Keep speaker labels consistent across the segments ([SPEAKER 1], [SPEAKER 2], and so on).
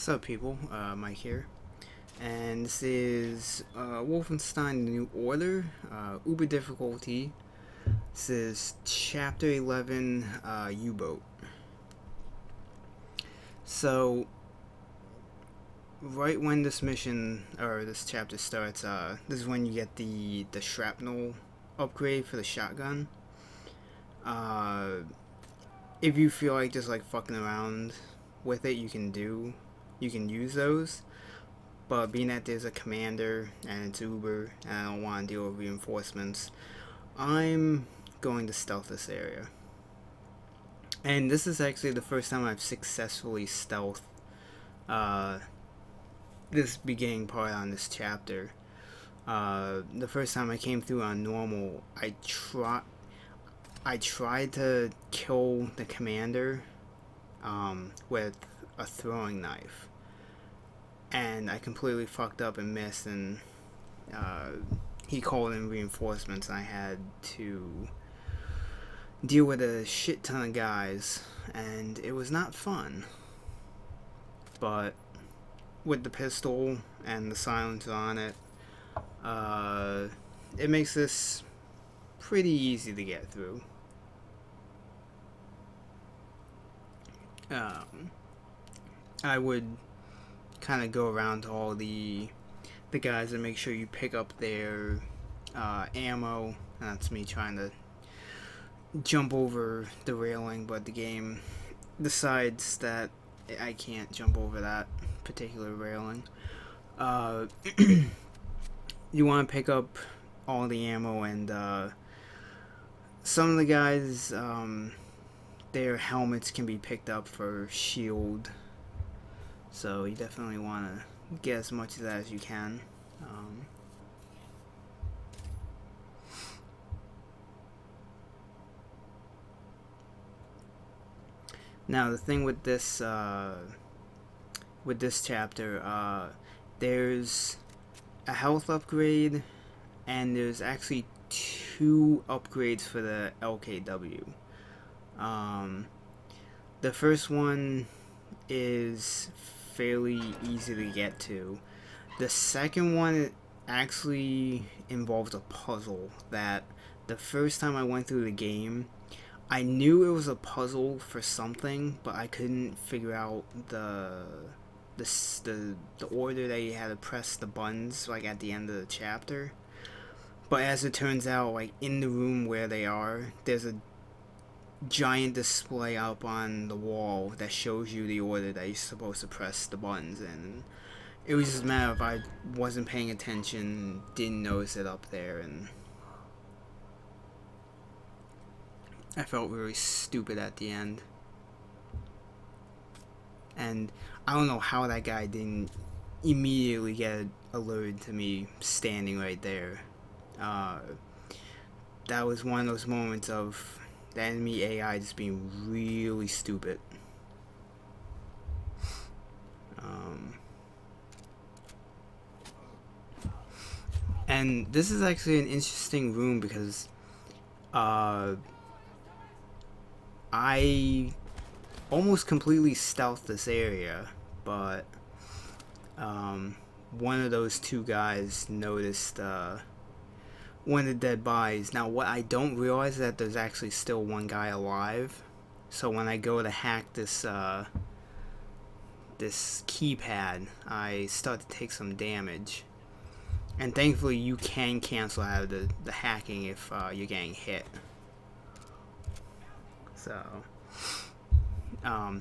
[SPEAKER 1] What's up, people? Mike here, and this is Wolfenstein: The New Order, Uber difficulty. This is Chapter 11, U-Boat. So, right when this mission or this chapter starts, this is when you get the shrapnel upgrade for the shotgun. If you feel like just like fucking around with it, you can use those, but being that there's a commander and it's Uber and I don't want to deal with reinforcements, I'm going to stealth this area. And this is actually the first time I've successfully stealthed this beginning part on this chapter. The first time I came through on normal, I tried to kill the commander with a throwing knife, and I completely fucked up and missed, and he called in reinforcements, and I had to deal with a shit ton of guys, and it was not fun. But with the pistol and the silencer on it, it makes this pretty easy to get through. I would kind of go around to all the guys and make sure you pick up their ammo. And that's me trying to jump over the railing, but the game decides that I can't jump over that particular railing. You want to pick up all the ammo, and some of the guys, their helmets can be picked up for shield, so you definitely want to get as much of that as you can. Now the thing with this chapter, there's a health upgrade, and there's actually 2 upgrades for the LKW. The first one is fairly easy to get to. The second one actually involves a puzzle that the first time I went through the game, I knew it was a puzzle for something, but I couldn't figure out the order that you had to press the buttons, like at the end of the chapter. But as it turns out, like in the room where they are, there's a giant display up on the wall that shows you the order that you're supposed to press the buttons in. It was just a matter of I wasn't paying attention, didn't notice it up there, and I felt really stupid at the end. And I don't know how that guy didn't immediately get alerted to me standing right there. That was one of those moments of the enemy AI just being really stupid. And this is actually an interesting room because I almost completely stealthed this area, but one of those 2 guys noticed one of the dead bodies. Now what I don't realize is that there's actually still 1 guy alive, so when I go to hack this this keypad, I start to take some damage. And thankfully you can cancel out of the hacking if you're getting hit. So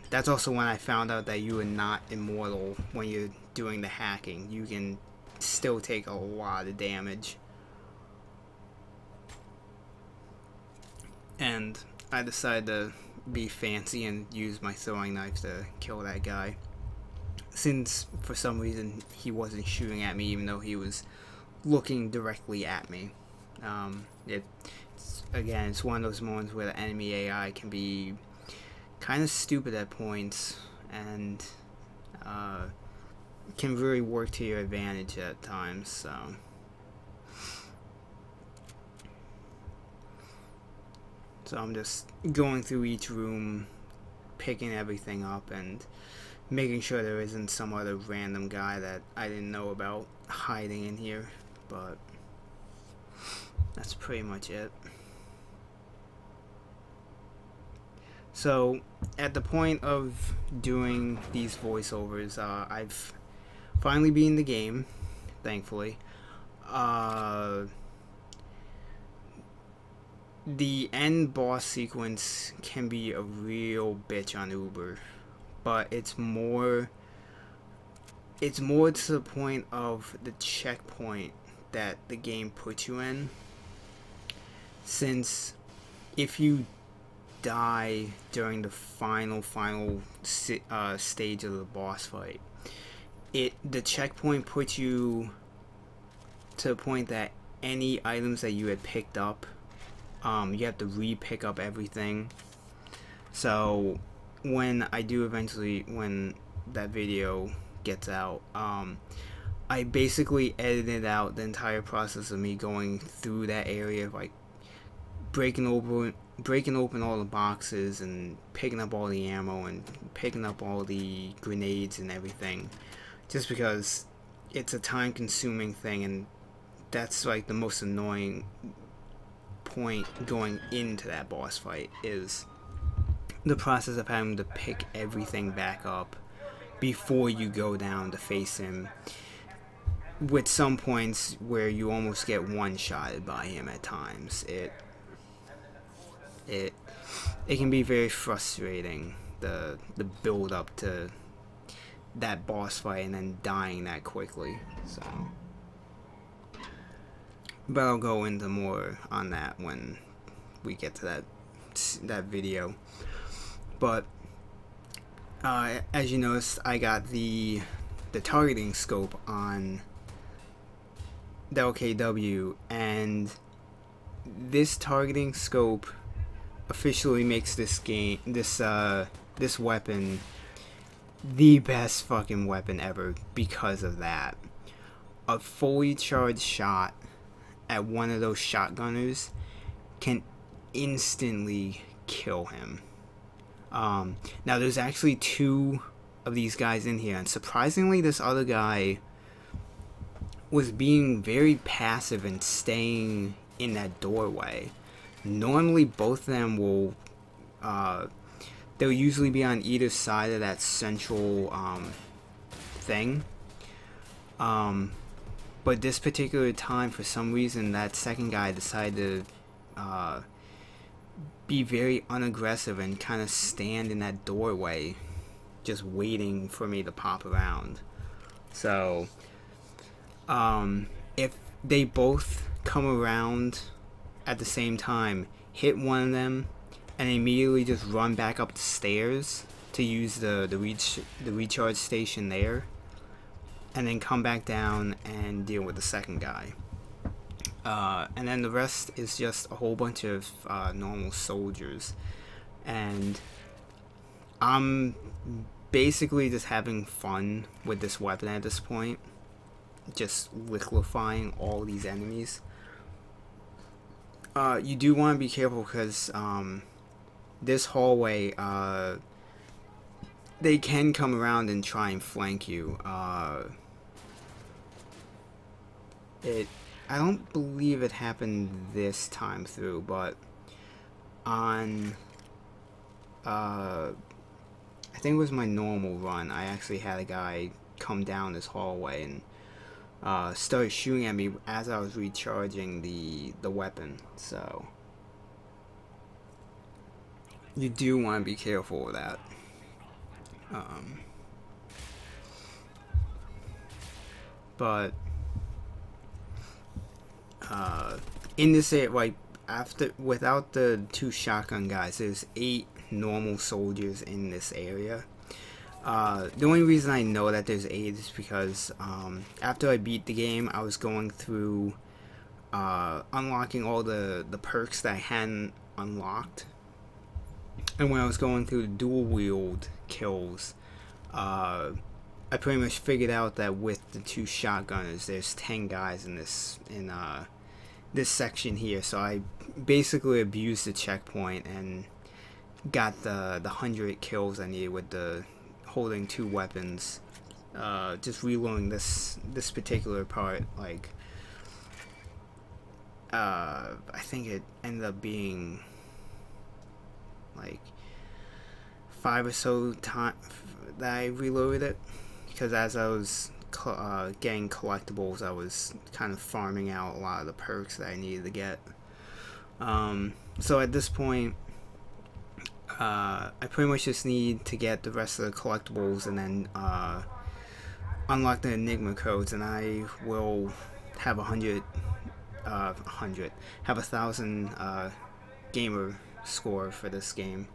[SPEAKER 1] that's also when I found out that you are not immortal when you're doing the hacking. You can still take a lot of damage. And I decided to be fancy and use my throwing knife to kill that guy, since for some reason he wasn't shooting at me even though he was looking directly at me. Again, it's one of those moments where the enemy AI can be kind of stupid at points, and can really work to your advantage at times. So I'm just going through each room, picking everything up, and making sure there isn't some other random guy that I didn't know about hiding in here, but that's pretty much it. So at the point of doing these voiceovers, I've finally beaten the game, thankfully. The end boss sequence can be a real bitch on Uber, but it's more to the point of the checkpoint that the game puts you in, since if you die during the final stage of the boss fight, the checkpoint puts you to the point that any items that you had picked up, you have to re-pick up everything. So when I do eventually, when that video gets out, I basically edited out the entire process of me going through that area, like breaking open all the boxes and picking up all the ammo and picking up all the grenades and everything, just because it's a time consuming thing, and that's like the most annoying point going into that boss fight, is the process of having to pick everything back up before you go down to face him, with some points where you almost get one-shotted by him at times. It can be very frustrating, the build up to that boss fight and then dying that quickly. So, but I'll go into more on that when we get to that video. But as you noticed, I got the targeting scope on the LKW, and this targeting scope officially makes this weapon the best fucking weapon ever because of that. A fully charged shot at one of those shotgunners can instantly kill him. Now there's actually 2 of these guys in here, and surprisingly this other guy was being very passive and staying in that doorway. Normally both of them will they'll usually be on either side of that central thing, but this particular time, for some reason, that second guy decided to be very unaggressive and kind of stand in that doorway just waiting for me to pop around. So if they both come around at the same time, hit one of them and immediately just run back up the stairs to use the recharge station there, and then come back down and deal with the second guy. And then the rest is just a whole bunch of normal soldiers, and I'm basically just having fun with this weapon at this point, just liquefying all these enemies. You do want to be careful because this hallway, they can come around and try and flank you. I don't believe it happened this time through, but on I think it was my normal run, I actually had a guy come down this hallway and started shooting at me as I was recharging the weapon. So you do want to be careful with that. But in this area, like without the 2 shotgun guys, there's 8 normal soldiers in this area. The only reason I know that there's 8 is because after I beat the game, I was going through unlocking all the perks that I hadn't unlocked, and when I was going through the dual wield kills, I pretty much figured out that with the 2 shotgunners, there's 10 guys in this section here. So I basically abused the checkpoint and got the 100 kills I needed with the holding 2 weapons. Just reloading this particular part, like I think it ended up being like 5 or so times that I reloaded it, because as I was getting collectibles, I was kind of farming out a lot of the perks that I needed to get. So at this point, I pretty much just need to get the rest of the collectibles and then unlock the Enigma codes, and I will have 1,000 gamer score for this game.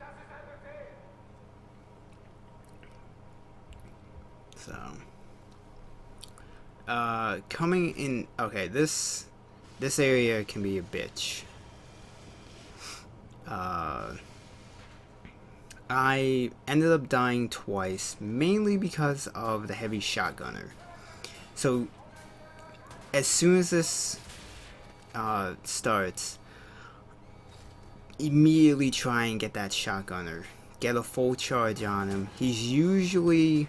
[SPEAKER 1] So coming in, okay, this area can be a bitch. I ended up dying twice, mainly because of the heavy shotgunner. So as soon as this starts, immediately try and get that shotgunner. Get a full charge on him. He's usually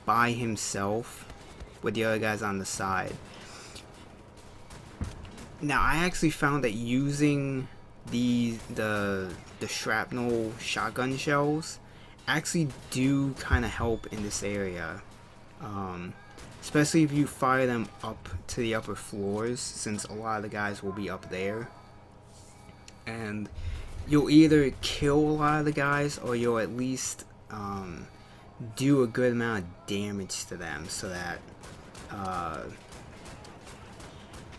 [SPEAKER 1] by himself with the other guys on the side. Now I actually found that using the shrapnel shotgun shells actually do kind of help in this area, especially if you fire them up to the upper floors, since a lot of the guys will be up there, and you'll either kill a lot of the guys or you'll at least do a good amount of damage to them, so that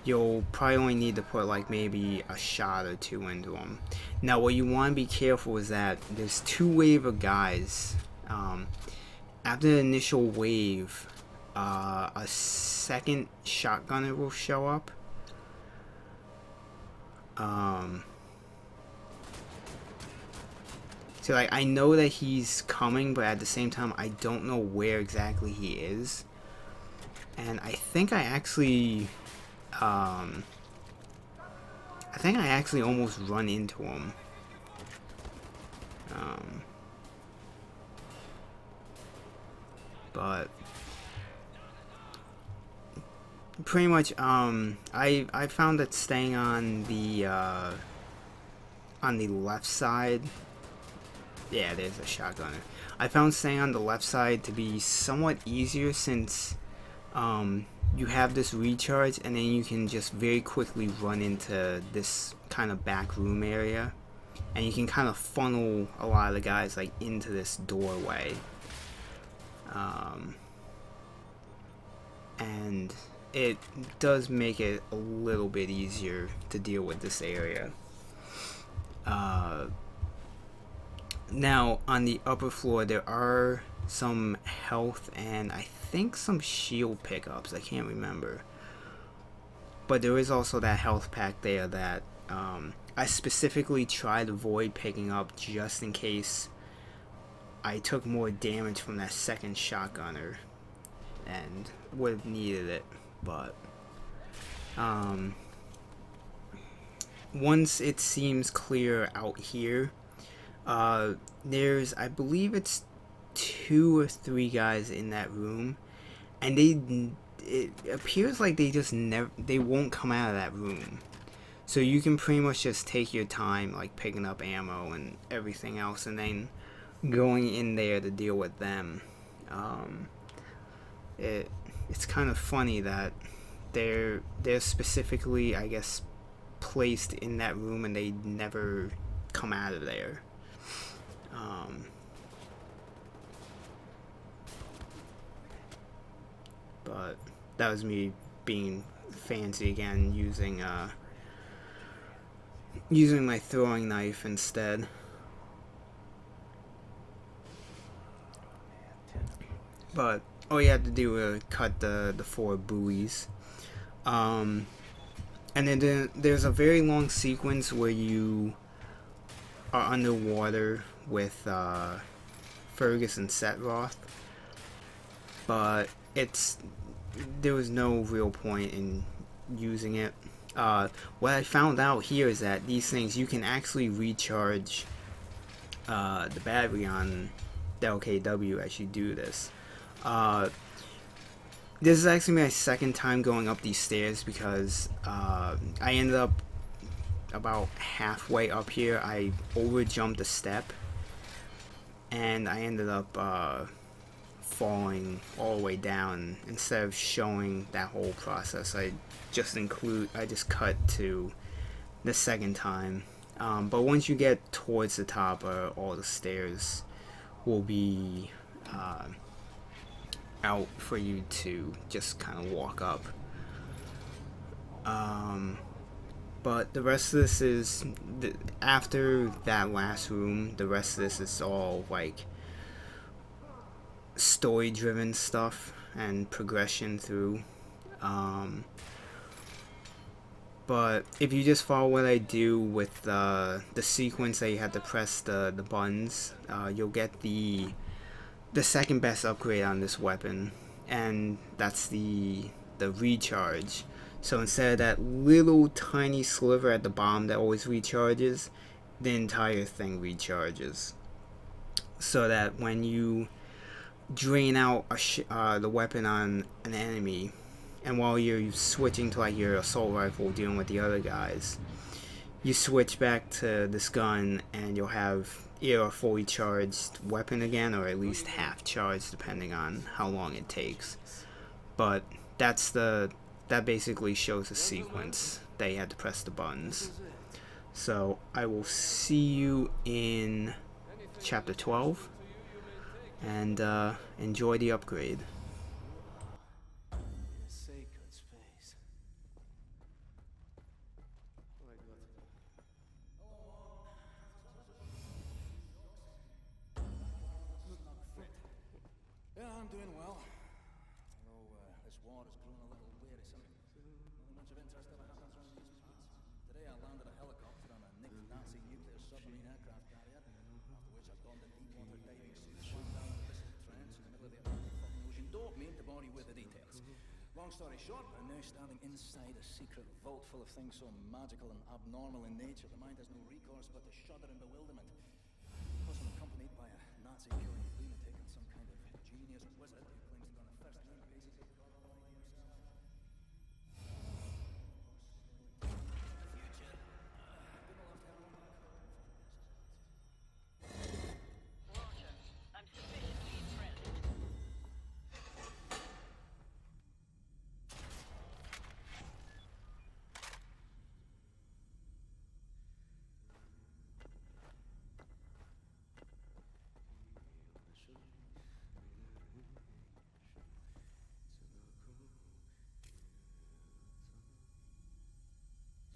[SPEAKER 1] you'll probably only need to put like maybe a shot or 2 into them. Now what you want to be careful is that there's 2 waves of guys. After the initial wave, a second shotgunner will show up. So like, I know that he's coming, but at the same time I don't know where exactly he is. And I think I actually almost run into him. But pretty much, I found that staying on the left side. Yeah, there's a shotgunner. I found staying on the left side to be somewhat easier, since you have this recharge, and then you can just very quickly run into this kind of back room area, and you can kind of funnel a lot of the guys like into this doorway, and it does make it a little bit easier to deal with this area. Now on the upper floor there are some health and I think some shield pickups, I can't remember, but there is also that health pack there that I specifically tried to avoid picking up, just in case I took more damage from that second shotgunner and would have needed it. But once it seems clear out here, there's, I believe it's 2 or 3 guys in that room, and it appears like they won't come out of that room. So you can pretty much just take your time, like picking up ammo and everything else, and then going in there to deal with them. It's kind of funny that they're specifically, I guess, placed in that room and they never come out of there. But that was me being fancy again, using my throwing knife instead. But all you have to do is cut the 4 buoys, and then there's a very long sequence where you are underwater with Fergus and Setroth, but there was no real point in using it. What I found out here is that these things, you can actually recharge the battery on the LKW as you do this. This is actually my second time going up these stairs because I ended up about halfway up here. I over jumped a step and I ended up falling all the way down. Instead of showing that whole process, I just cut to the second time. But once you get towards the top, all the stairs will be out for you to just kind of walk up. But the rest of this is, after that last room, the rest of this is all like story driven stuff and progression through. But if you just follow what I do with the sequence that you have to press the buttons, you'll get the second best upgrade on this weapon, and that's the recharge. So instead of that little tiny sliver at the bottom that always recharges, the entire thing recharges. So that when you drain out the weapon on an enemy, and while you're switching to like your assault rifle dealing with the other guys, you switch back to this gun and you'll have either a fully charged weapon again, or at least half charged depending on how long it takes. But that basically shows a sequence that you have to press the buttons. So I will see you in chapter 12, and enjoy the upgrade.
[SPEAKER 2] Yeah, I'm doing well. Although this war has grown a little wearisome. Nothing much of interest ever happens around these parts. Today I landed a helicopter on a nicked Nazi nuclear submarine aircraft carrier, after which I donned a deep-water diving suit, swam down the Pacific Trench in the middle of the Atlantic fucking ocean. Don't mean to bore you with the details. Long story short, I'm now standing inside a secret vault full of things so magical and abnormal in nature, the mind has no recourse but to shudder in bewilderment. Plus, I'm accompanied by a Nazi-killing lunatic and some kind of genius wizard who claims to be on the first name basis of God Almighty himself.
[SPEAKER 3] Roger. I'm sufficiently entrenched.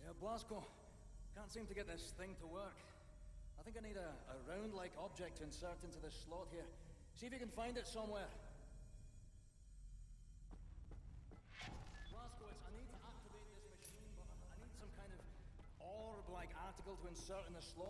[SPEAKER 2] Yeah, Blasco. Can't seem to get this thing to work. I think I need a round-like object to insert into this slot here. See if you can find it somewhere. Blasco, I need to activate this machine, but I need some kind of orb-like article to insert in the slot.